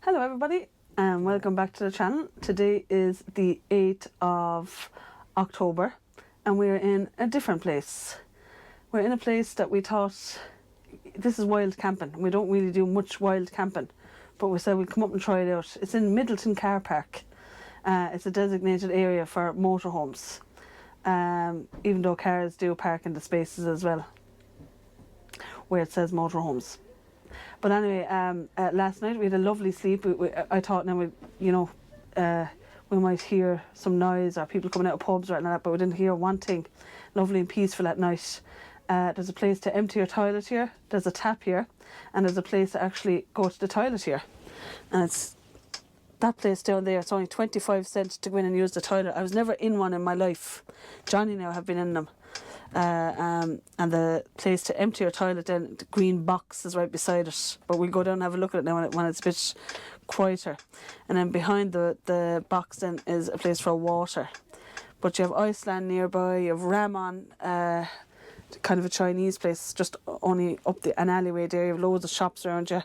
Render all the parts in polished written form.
Hello everybody and welcome back to the channel. Today is the 8th of October and we're in a different place. We're in a place that we thought, this is wild camping. We don't really do much wild camping, but we said we'd come up and try it out. It's in Middleton car park. It's a designated area for motorhomes, even though cars do park in the spaces as well where it says motorhomes. But anyway, last night we had a lovely sleep. I thought now we might hear some noise or people coming out of pubs or anything like that, but we didn't hear one thing. Lovely and peaceful at night. There's a place to empty your toilet here. There's a tap here, and there's a place to actually go to the toilet here. And it's that place down there. It's only 25 cents to go in and use the toilet. I was never in one in my life. Johnny now have been in them. And the place to empty your toilet, then the green box is right beside it, but we'll go down and have a look at it now when it's a bit quieter. And then behind the box then is a place for water, but you have Iceland nearby, you have Ramon, kind of a Chinese place just only up an alleyway there. You have loads of shops around you,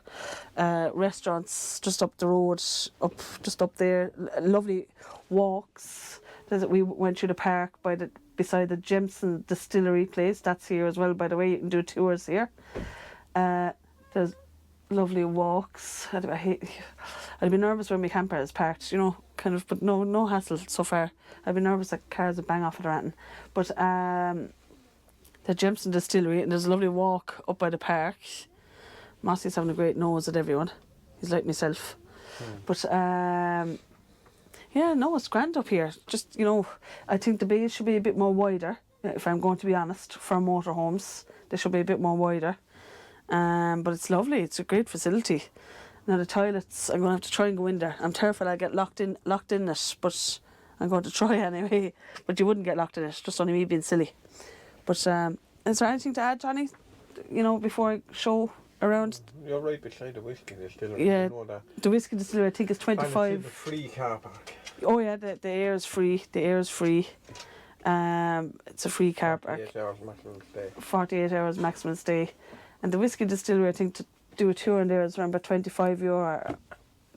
restaurants just up the road, just up there, lovely walks. We went through the park beside the Jameson Distillery place. That's here as well, by the way. You can do tours here. There's lovely walks. I'd be nervous when my camper is parked, kind of, but no hassle so far. I'd be nervous that cars would bang off it or anything. But the Jameson Distillery, and there's a lovely walk up by the park. Mossy's having a great nose at everyone. He's like myself. But yeah, no, it's grand up here. Just, I think the bays should be a bit more wider, if I'm going to be honest, for motorhomes. They should be a bit more wider. But it's lovely. It's a great facility. Now the toilets, I'm going to have to try and go in there. I'm terrified I'll get locked in it, but I'm going to try anyway. But you wouldn't get locked in it, just only me being silly. But is there anything to add, Johnny, before I show around? You're right beside the whiskey distillery. Yeah, you know that. The whiskey distillery, I think, is 25. And it's in the free car park. Oh yeah, the Aire is free. The Aire is free. It's a free car park. 48 hours maximum stay. 48 hours maximum stay. And the whiskey distillery, I think, to do a tour in there is around about €25 or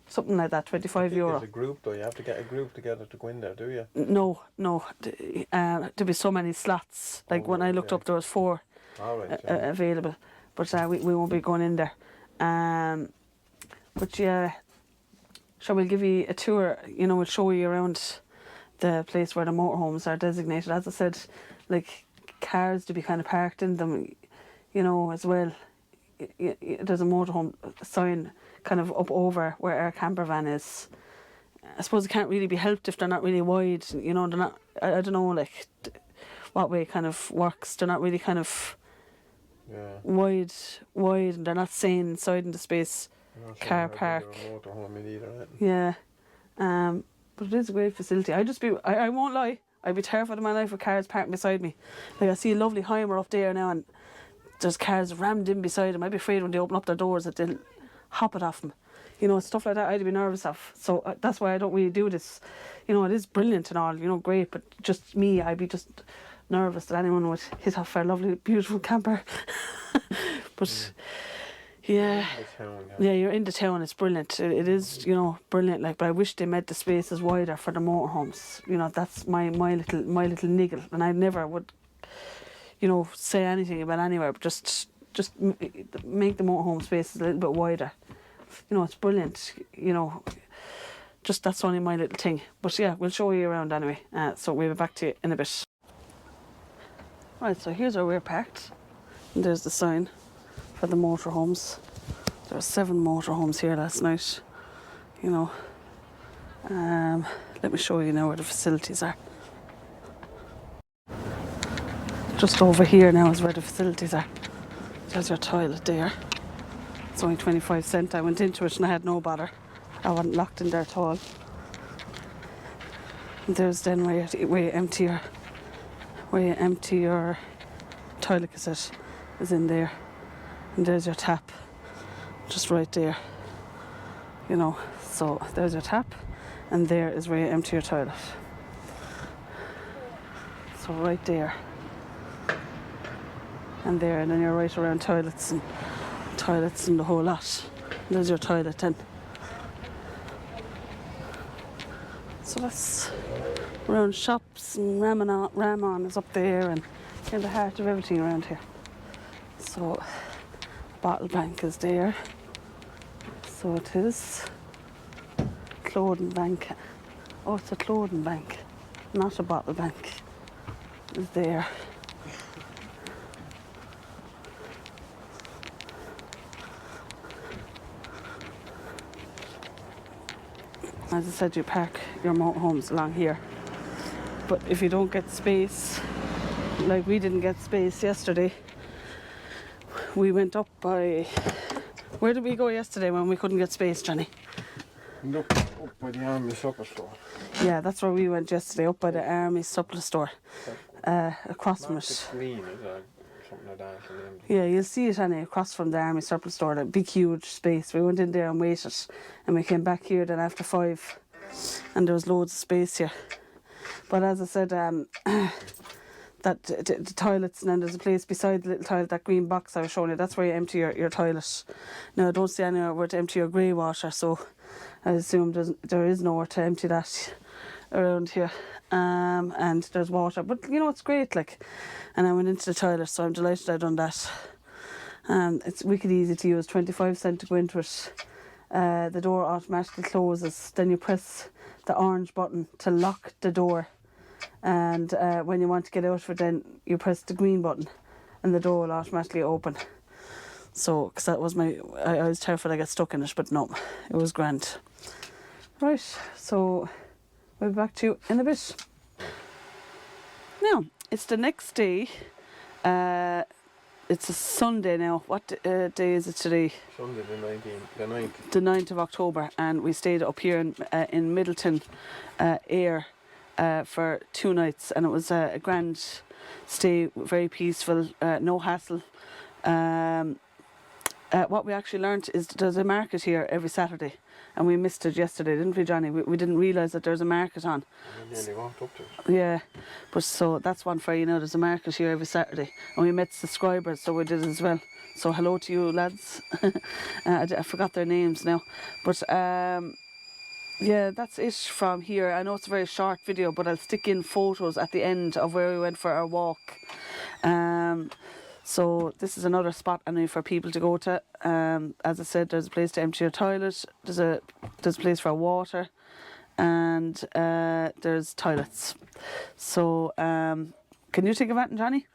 something like that. €25. There's a group though. You have to get a group together to go in there, do you? No. There'll be so many slots. Like when I looked up, there was 4 available. But we won't be going in there. But yeah, shall we give you a tour? We'll show you around the place where the motorhomes are designated. As I said, like cars to be kind of parked in them, as well. There's a motorhome sign kind of up over where our camper van is. I suppose it can't really be helped if they're not really wide. They're not. I don't know, like what way it kind of works. They're not really kind of. Yeah. Wide, and they're not saying inside in the space car park. Yeah, but it is a great facility. I won't lie, I'd be terrified of my life with cars parked beside me. Like I see a lovely Heimer up there now, and there's cars rammed in beside them. I'd be afraid when they open up their doors that they'll hop it off them. Stuff like that I'd be nervous of. So that's why I don't really do this. It is brilliant and all, great, but just me, I'd be just nervous that anyone would hit off our lovely, beautiful camper. But yeah, you're in the town. It's brilliant. It is, brilliant. Like, but I wish they made the spaces wider for the motorhomes. That's my little niggle, and I never would, say anything about anywhere. But just make the motorhome spaces a little bit wider. It's brilliant. Just that's only my little thing. But yeah, we'll show you around anyway. So we'll be back to you in a bit. Right, so here's where we're parked. And there's the sign for the motorhomes. There were 7 motorhomes here last night. Let me show you now where the facilities are. Just over here now is where the facilities are. There's your toilet there. It's only 25 cents. I went into it and I had no bother. I wasn't locked in there at all. And there's then where you empty your toilet cassette is in there, and there's your tap just right there, so there's your tap, and there is where you empty your toilet. So right there and there, and then you're right around toilets and the whole lot. There's your toilet then. So that's around shops, and Ramon is up there, and in the heart of everything around here. So bottle bank is there. So it is. Clothing bank. Oh, it's a clothing bank, not a bottle bank. Is there. As I said, you park your motorhomes along here. But if you don't get space, like we didn't get space yesterday, we went up by... Where did we go yesterday when we couldn't get space, Johnny? Up by the Army Supper Store. Yeah, that's where we went yesterday, up by the Army Supply Store. Across from it. Market Green, is that something like that? Yeah, you'll see it anyway, across from the Army Supply Store, that big huge space. We went in there and waited, and we came back here then after 5, and there was loads of space here. But as I said, that the toilets, and then there's a place beside the little toilet, that green box I was showing you, that's where you empty your toilet. Now I don't see anywhere where to empty your grey water, so I assume there is nowhere to empty that around here. And there's water, but you know, it's great, like. And I went into the toilet, so I'm delighted I done that. It's wicked easy to use, 25 cents to go into it. The door automatically closes, then you press the orange button to lock the door, and when you want to get out of it, then you press the green button and the door will automatically open. So, because that was I was terrified I got stuck in it, but no, it was grand. Right, so we'll be back to you in a bit. Now, it's the next day. It's a Sunday now. What day is it today? Sunday the 9th. The 9th of October, and we stayed up here in Middleton, Aire, for 2 nights, and it was a grand stay, very peaceful, no hassle. What we actually learnt is there's a market here every Saturday, and we missed it yesterday, didn't we, Johnny? We didn't realise that there's a market on. We nearly walked up to it. Yeah, but so that's one for you know, there's a market here every Saturday, and we met subscribers, so we did as well. So hello to you lads. I forgot their names now, but yeah, that's it from here. I know it's a very short video, but I'll stick in photos at the end of where we went for our walk. So this is another spot I know for people to go to. As I said, there's a place to empty your toilet, there's a place for water, and there's toilets. So can you think of anything, Johnny?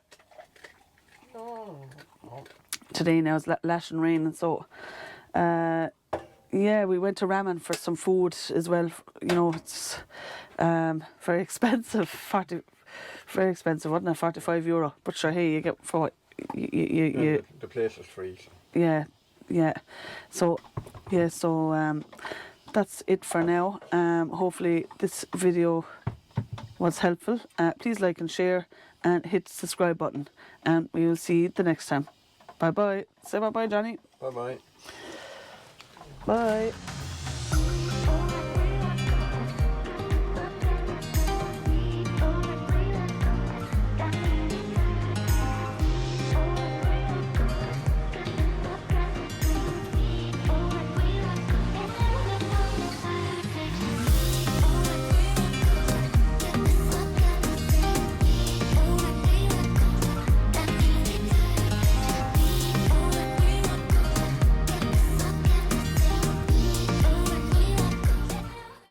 No. Today now is lashing rain, and so yeah, we went to Ramen for some food as well. You know, it's very expensive, very expensive, wasn't it? €45. But sure, hey, you get for what you the place is free. So. Yeah. So that's it for now. Hopefully this video was helpful. Please like and share and hit the subscribe button, and we will see you the next time. Bye bye. Say bye bye, Johnny. Bye bye. Bye.